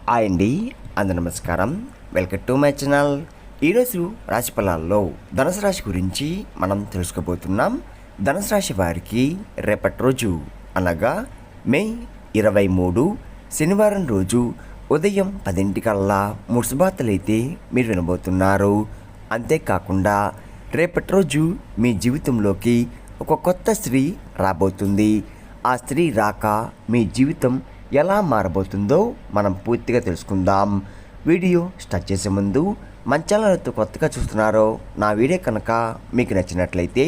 Hi అండి, అందరూ నమస్కారం. Welcome to my channel. ఈరోజు రాశి ఫలాల్లో ధనుసు రాశి గురించి మనం తెలుసుకోబోతున్నాం. ధనుసు రాశి వారికి రేపటి రోజు అనగా మే 23 శనివారం రోజు ఉదయం 10 ముసుబాతలైతే మీరు వినబోతున్నారు. అంతేకాకుండా రేపటి రోజు మీ జీవితంలోకి ఒక కొత్త స్త్రీ రాబోతుంది. ఆ స్త్రీ రాక మీ జీవితం ఎలా మారబోతుందో మనం పూర్తిగా తెలుసుకుందాం. వీడియో స్టార్ట్ చేసే ముందు మన ఛానల్తో కొత్తగా చూస్తున్నారో నా వీడియో కనుక మీకు నచ్చినట్లయితే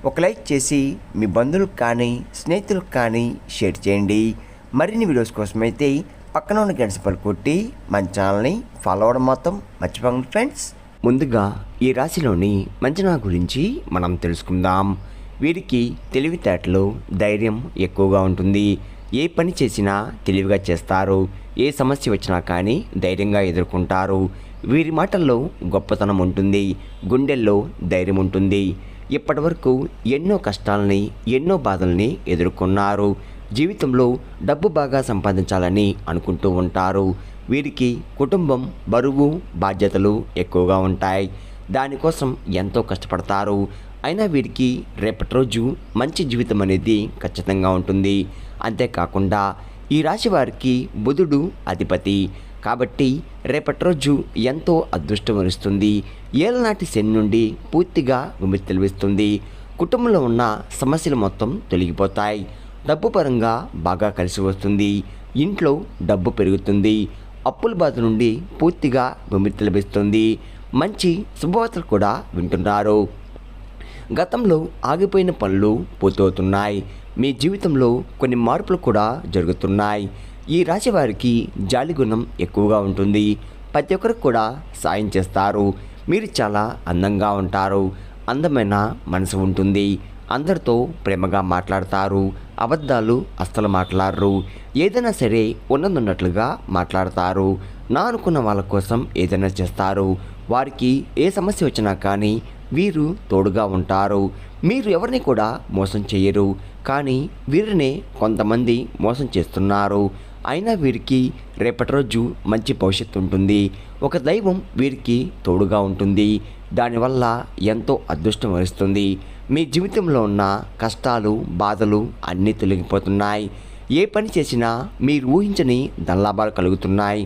ఒక లైక్ చేసి మీ బంధువులకు కానీ స్నేహితులకు కానీ షేర్ చేయండి. మరిన్ని వీడియోస్ కోసమైతే పక్కన ఉన్న గంట సింబల్ కొట్టి మన ఛానల్ని ఫాలో అవ్వడం మాత్రం మర్చిపోకండి ఫ్రెండ్స్. ముందుగా ఈ రాశిలోని మంచనా గురించి మనం తెలుసుకుందాం. వీరికి తెలివితేటలు, ధైర్యం ఎక్కువగా ఉంటుంది. ఏ పని చేసినా తెలివిగా చేస్తారు. ఏ సమస్య వచ్చినా కానీ ధైర్యంగా ఎదుర్కొంటారు. వీరి మాటల్లో గొప్పతనం ఉంటుంది, గుండెల్లో ధైర్యం ఉంటుంది. ఇప్పటివరకు ఎన్నో కష్టాలని, ఎన్నో బాధల్ని ఎదుర్కొన్నారు. జీవితంలో డబ్బు బాగా సంపాదించాలని అనుకుంటూ ఉంటారు. వీరికి కుటుంబం, బరువు, బాధ్యతలు ఎక్కువగా ఉంటాయి. దానికోసం ఎంతో కష్టపడతారు. అయినా వీరికి రేపటి రోజు మంచి జీవితం అనేది ఖచ్చితంగా ఉంటుంది. అంతేకాకుండా ఈ రాశి వారికి బుధుడు అధిపతి కాబట్టి రేపటి రోజు ఎంతో అదృష్టం వరిస్తుంది. ఏళ్ళనాటి శని నుండి పూర్తిగా విముక్తి లభిస్తుంది. కుటుంబంలో ఉన్న సమస్యలు మొత్తం తొలగిపోతాయి. డబ్బు పరంగా బాగా కలిసి వస్తుంది. ఇంట్లో డబ్బు పెరుగుతుంది. అప్పుల బాధ నుండి పూర్తిగా విముక్తి లభిస్తుంది. మంచి శుభవార్తలు కూడా వింటున్నారు. గతంలో ఆగిపోయిన పనులు పూర్తవుతున్నాయి. మీ జీవితంలో కొన్ని మార్పులు కూడా జరుగుతున్నాయి. ఈ రాశి వారికి జాలి గుణం ఎక్కువగా ఉంటుంది. ప్రతి ఒక్కరికి కూడా సాయం చేస్తారు. మీరు చాలా అందంగా ఉంటారు. అందమైన మనసు ఉంటుంది. అందరితో ప్రేమగా మాట్లాడతారు. అబద్ధాలు అస్సలు మాట్లాడరు. ఏదైనా సరే ఉన్నట్లుగా మాట్లాడతారు. నా అనుకున్న వాళ్ళ కోసం ఏదైనా చేస్తారు. వారికి ఏ సమస్య వచ్చినా కానీ వీరు తోడుగా ఉంటారు. మీరు ఎవరిని కూడా మోసం చేయరు. కానీ వీరినే కొంతమంది మోసం చేస్తున్నారు. అయినా వీరికి రేపటి రోజు మంచి భవిష్యత్తు ఉంటుంది. ఒక దైవం వీరికి తోడుగా ఉంటుంది. దానివల్ల ఎంతో అదృష్టం వరిస్తుంది. మీ జీవితంలో ఉన్న కష్టాలు, బాధలు అన్నీ తొలగిపోతున్నాయి. ఏ పని చేసినా మీరు ఊహించని ధనలాభాలు కలుగుతున్నాయి.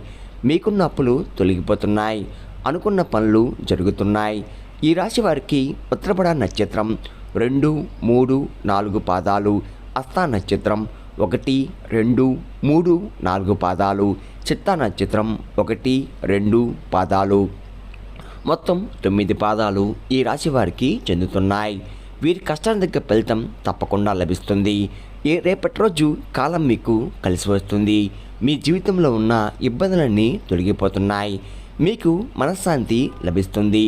మీకున్న అప్పులు తొలగిపోతున్నాయి. అనుకున్న పనులు జరుగుతున్నాయి. ఈ రాశి వారికి ఉత్తరపడ నక్షత్రం 2, 3, 4 పాదాలు, హస్త నక్షత్రం 1, 2, 3, 4 పాదాలు, చిత్తా నక్షత్రం 1, 2 పాదాలు, మొత్తం 9 పాదాలు ఈ రాశి వారికి చెందుతున్నాయి. వీరి కష్టాల దగ్గర ఫలితం తప్పకుండా లభిస్తుంది. రేపటి రోజు కాలం మీకు కలిసి వస్తుంది. మీ జీవితంలో ఉన్న ఇబ్బందులన్నీ తొలగిపోతున్నాయి. మీకు మనశ్శాంతి లభిస్తుంది.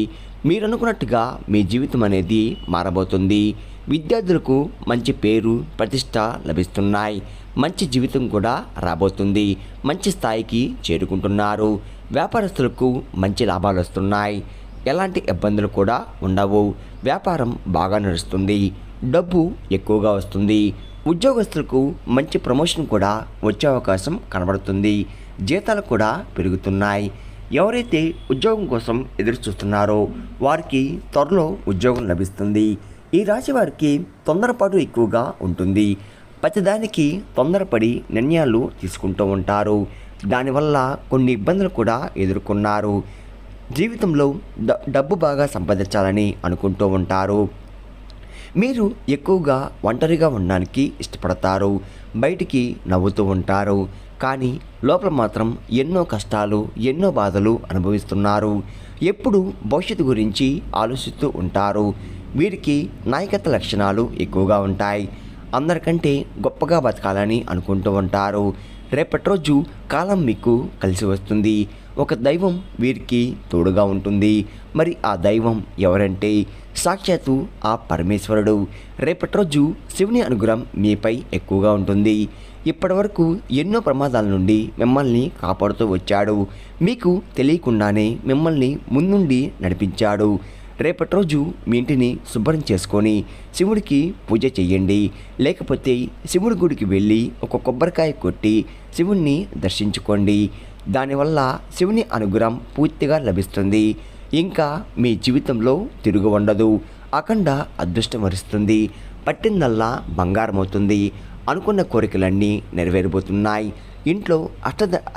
మీరు అనుకున్నట్టుగా మీ జీవితం అనేది మారబోతుంది. విద్యార్థులకు మంచి పేరు, ప్రతిష్ట లభిస్తున్నాయి. మంచి జీవితం కూడా రాబోతుంది. మంచి స్థాయికి చేరుకుంటున్నారు. వ్యాపారస్తులకు మంచి లాభాలు వస్తున్నాయి. ఎలాంటి ఇబ్బందులు కూడా ఉండవు. వ్యాపారం బాగా నడుస్తుంది. డబ్బు ఎక్కువగా వస్తుంది. ఉద్యోగస్తులకు మంచి ప్రమోషన్ కూడా వచ్చే అవకాశం కనబడుతుంది. జీతాలు కూడా పెరుగుతున్నాయి. ఎవరైతే ఉద్యోగం కోసం ఎదురు చూస్తున్నారో వారికి త్వరలో ఉద్యోగం లభిస్తుంది. ఈ రాశి వారికి తొందరపాటు ఎక్కువగా ఉంటుంది. ప్రతిదానికి తొందరపడి నిర్ణయాలు తీసుకుంటూ ఉంటారు. దానివల్ల కొన్ని ఇబ్బందులు కూడా ఎదుర్కొన్నారు. జీవితంలో డబ్బు బాగా సంపాదించాలని అనుకుంటూ ఉంటారు. మీరు ఎక్కువగా ఒంటరిగా ఉండడానికి ఇష్టపడతారు. బయటికి నవ్వుతూ ఉంటారు. కానీ లోపల మాత్రం ఎన్నో కష్టాలు, ఎన్నో బాధలు అనుభవిస్తున్నారు. ఎప్పుడు భవిష్యత్తు గురించి ఆలోచిస్తూ ఉంటారు. వీరికి నాయకత్వ లక్షణాలు ఎక్కువగా ఉంటాయి. అందరికంటే గొప్పగా బతకాలని అనుకుంటూ ఉంటారు. రేపటి రోజు కాలం మీకు కలిసి వస్తుంది. ఒక దైవం వీరికి తోడుగా ఉంటుంది. మరి ఆ దైవం ఎవరంటే సాక్షాత్తు ఆ పరమేశ్వరుడు. రేపటి రోజు శివుని అనుగ్రహం మీపై ఎక్కువగా ఉంటుంది. ఇప్పటివరకు ఎన్నో ప్రమాదాల నుండి మిమ్మల్ని కాపాడుతూ వచ్చాడు. మీకు తెలియకుండానే మిమ్మల్ని ముందుండి నడిపించాడు. రేపటి రోజు మీ ఇంటిని శుభ్రం చేసుకొని శివుడికి పూజ చెయ్యండి. లేకపోతే శివుడి గుడికి వెళ్ళి ఒక కొబ్బరికాయ కొట్టి శివుణ్ణి దర్శించుకోండి. దానివల్ల శివుని అనుగ్రహం పూర్తిగా లభిస్తుంది. ఇంకా మీ జీవితంలో తిరుగు ఉండదు. అఖండ అదృష్టం వరిస్తుంది. పట్టిందల్లా బంగారం అవుతుంది. అనుకున్న కోరికలన్నీ నెరవేరబోతున్నాయి. ఇంట్లో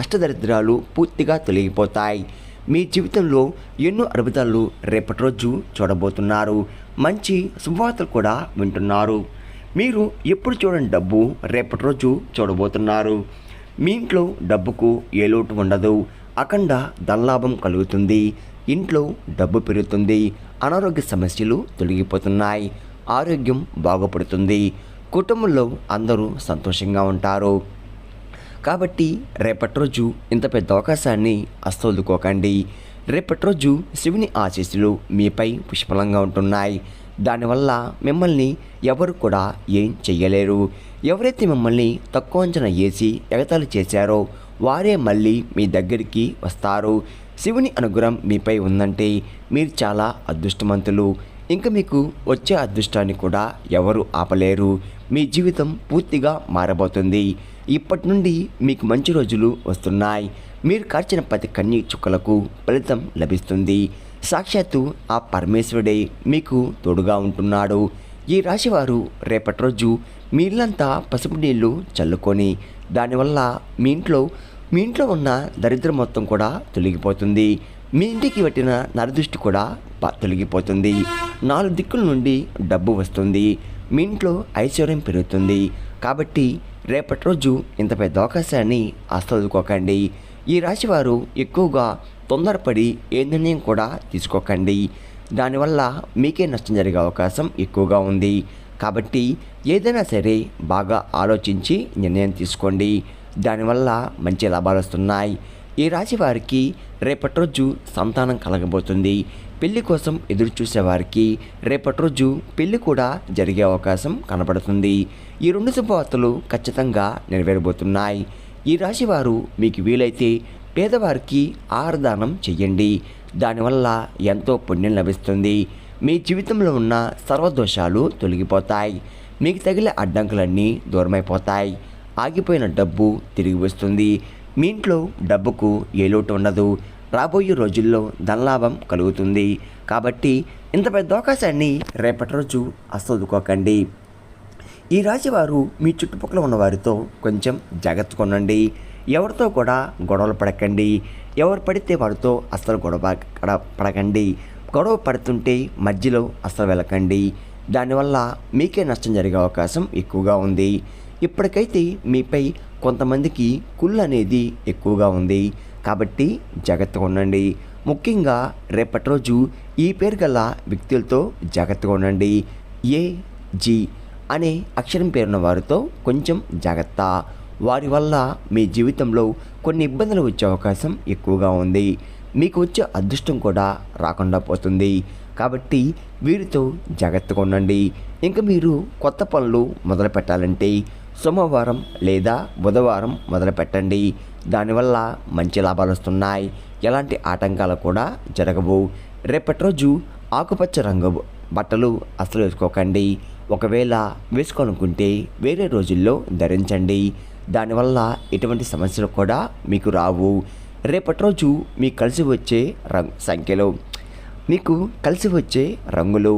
అష్టదరిద్రాలు పూర్తిగా తొలగిపోతాయి. మీ జీవితంలో ఎన్నో అద్భుతాలు రేపటి రోజు చూడబోతున్నారు. మంచి శుభవార్తలు కూడా వింటున్నారు. మీరు ఎప్పుడు చూడని డబ్బు రేపటి రోజు చూడబోతున్నారు. మీ ఇంట్లో డబ్బుకు ఏ లోటు ఉండదు. అఖండ ధనలాభం కలుగుతుంది. ఇంట్లో డబ్బు పెరుగుతుంది. అనారోగ్య సమస్యలు తొలగిపోతున్నాయి. ఆరోగ్యం బాగుపడుతుంది. కుటుంబంలో అందరూ సంతోషంగా ఉంటారు. కాబట్టి రేపటి రోజు ఇంత పెద్ద అవకాశాన్ని అస్తోదుకోకండి. రేపటి రోజు శివుని ఆశీస్సులు మీపై పుష్కలంగా ఉంటున్నాయి. దానివల్ల మిమ్మల్ని ఎవరు కూడా ఏం చెయ్యలేరు. ఎవరైతే మిమ్మల్ని తక్కువ అంచనా వేసి ఎగతాళి చేశారో వారే మళ్ళీ మీ దగ్గరికి వస్తారు. శివుని అనుగ్రహం మీపై ఉందంటే మీరు చాలా అదృష్టవంతులు. ఇంకా మీకు వచ్చే అదృష్టాన్ని కూడా ఎవరు ఆపలేరు. మీ జీవితం పూర్తిగా మారబోతుంది. ఇప్పటి నుండి మీకు మంచి రోజులు వస్తున్నాయి. మీరు కార్చిన ప్రతి కన్నీ చుక్కలకు ఫలితం లభిస్తుంది. సాక్షాత్తు ఆ పరమేశ్వరుడే మీకు తోడుగా ఉంటున్నాడు. ఈ రాశివారు రేపటి రోజు మీ ఇల్లంతా పసుపు నీళ్లు చల్లుకొని దానివల్ల మీ ఇంట్లో ఉన్న దరిద్రం మొత్తం కూడా తొలగిపోతుంది. మీ ఇంటికి పట్టిన నరదృష్టి కూడా తొలగిపోతుంది. 4 దిక్కుల నుండి డబ్బు వస్తుంది. మీ ఇంట్లో ఐశ్వర్యం పెరుగుతుంది. కాబట్టి రేపటి రోజు ఇంత పెద్ద అవకాశాన్ని ఆస్వాదుకోకండి. ఈ రాశివారు ఎక్కువగా తొందరపడి ఏ నిర్ణయం కూడా తీసుకోకండి. దానివల్ల మీకే నష్టం జరిగే అవకాశం ఎక్కువగా ఉంది. కాబట్టి ఏదైనా సరే బాగా ఆలోచించి నిర్ణయం తీసుకోండి. దానివల్ల మంచి లాభాలు వస్తున్నాయి. ఈ రాశి వారికి రేపటి రోజు సంతానం కలగబోతుంది. పెళ్లి కోసం ఎదురు చూసేవారికి రేపటి రోజు పెళ్లి కూడా జరిగే అవకాశం కనబడుతుంది. ఈ 2 శుభవార్తలు ఖచ్చితంగా నెరవేరబోతున్నాయి. ఈ రాశివారు మీకు వీలైతే పేదవారికి ఆహారదానం చెయ్యండి. దానివల్ల ఎంతో పుణ్యం లభిస్తుంది. మీ జీవితంలో ఉన్న సర్వదోషాలు తొలగిపోతాయి. మీకు తగిలే అడ్డంకులన్నీ దూరమైపోతాయి. ఆగిపోయిన డబ్బు తిరిగి వస్తుంది. మీ ఇంట్లో డబ్బుకు ఏ లోటు ఉండదు. రాబోయే రోజుల్లో ధనలాభం కలుగుతుంది. కాబట్టి ఇంత పెద్ద అవకాశాన్ని రేపటి రోజు అస్సదుకోకండి. ఈ రాశివారు మీ చుట్టుపక్కల ఉన్న వారితో కొంచెం జాగ్రత్తగా ఉండండి. ఎవరితో కూడా గొడవలు పడకండి. ఎవరు పడితే వారితో అస్సలు పడకండి. గొడవ పడుతుంటే మధ్యలో అస్సలు వెళ్ళకండి. దానివల్ల మీకే నష్టం జరిగే అవకాశం ఎక్కువగా ఉంది. ఇప్పటికైతే మీపై కొంతమందికి కుళ్ళు అనేది ఎక్కువగా ఉంది. కాబట్టి జాగ్రత్తగా ఉండండి. ముఖ్యంగా రేపటి రోజు ఈ పేరు గల వ్యక్తులతో జాగ్రత్తగా ఉండండి. AG అనే అక్షరం పేరున్న వారితో కొంచెం జాగ్రత్త. వారి వల్ల మీ జీవితంలో కొన్ని ఇబ్బందులు వచ్చే అవకాశం ఎక్కువగా ఉంది. మీకు వచ్చే అదృష్టం కూడా రాకుండా పోతుంది. కాబట్టి వీరితో జాగ్రత్తగా ఉండండి. ఇంకా మీరు కొత్త పనులు మొదలు పెట్టాలంటే సోమవారం లేదా బుధవారం మొదలు పెట్టండి. దానివల్ల మంచి లాభాలు వస్తున్నాయి. ఎలాంటి ఆటంకాలు కూడా జరగవు. రేపటి రోజు ఆకుపచ్చ రంగు బట్టలు అస్సలు వేసుకోకండి. ఒకవేళ వేసుకోనుకుంటే వేరే రోజుల్లో ధరించండి. దానివల్ల ఎటువంటి సమస్యలు కూడా మీకు రావు. రేపటి రోజు మీకు కలిసి వచ్చే రంగులు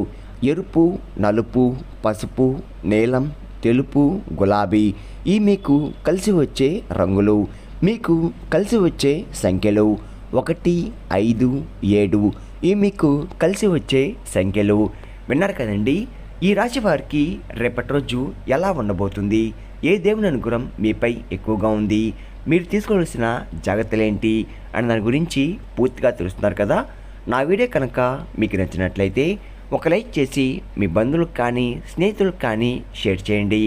ఎరుపు, నలుపు, పసుపు, నీలం, తెలుపు, గులాబీ. ఈ మీకు కలిసి వచ్చే రంగులు. మీకు కలిసి వచ్చే సంఖ్యలు 1, 5, 7. ఈ మీకు కలిసి వచ్చే సంఖ్యలు. విన్నారు కదండి. ఈ రాశి వారికి రేపటి రోజు ఎలా ఉండబోతుంది, ఏ దేవుని అనుగ్రహం మీపై ఎక్కువగా ఉంది, మీరు తీసుకోవాల్సిన జాగ్రత్తలు ఏంటి అని దాని గురించి పూర్తిగా తెలుస్తున్నారు కదా. నా వీడియో కనుక మీకు నచ్చినట్లయితే ఒక లైక్ చేసి మీ బంధువులకు కానీ స్నేహితులకు కానీ షేర్ చేయండి.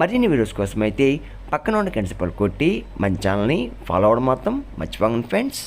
మరిన్ని వీడియోస్ కోసం అయితే పక్కన ఉన్న గంట సింబల్ కొట్టి మన ఛానల్ని ఫాలో అవ్వడం మాత్రం మర్చిపోకండి ఫ్రెండ్స్.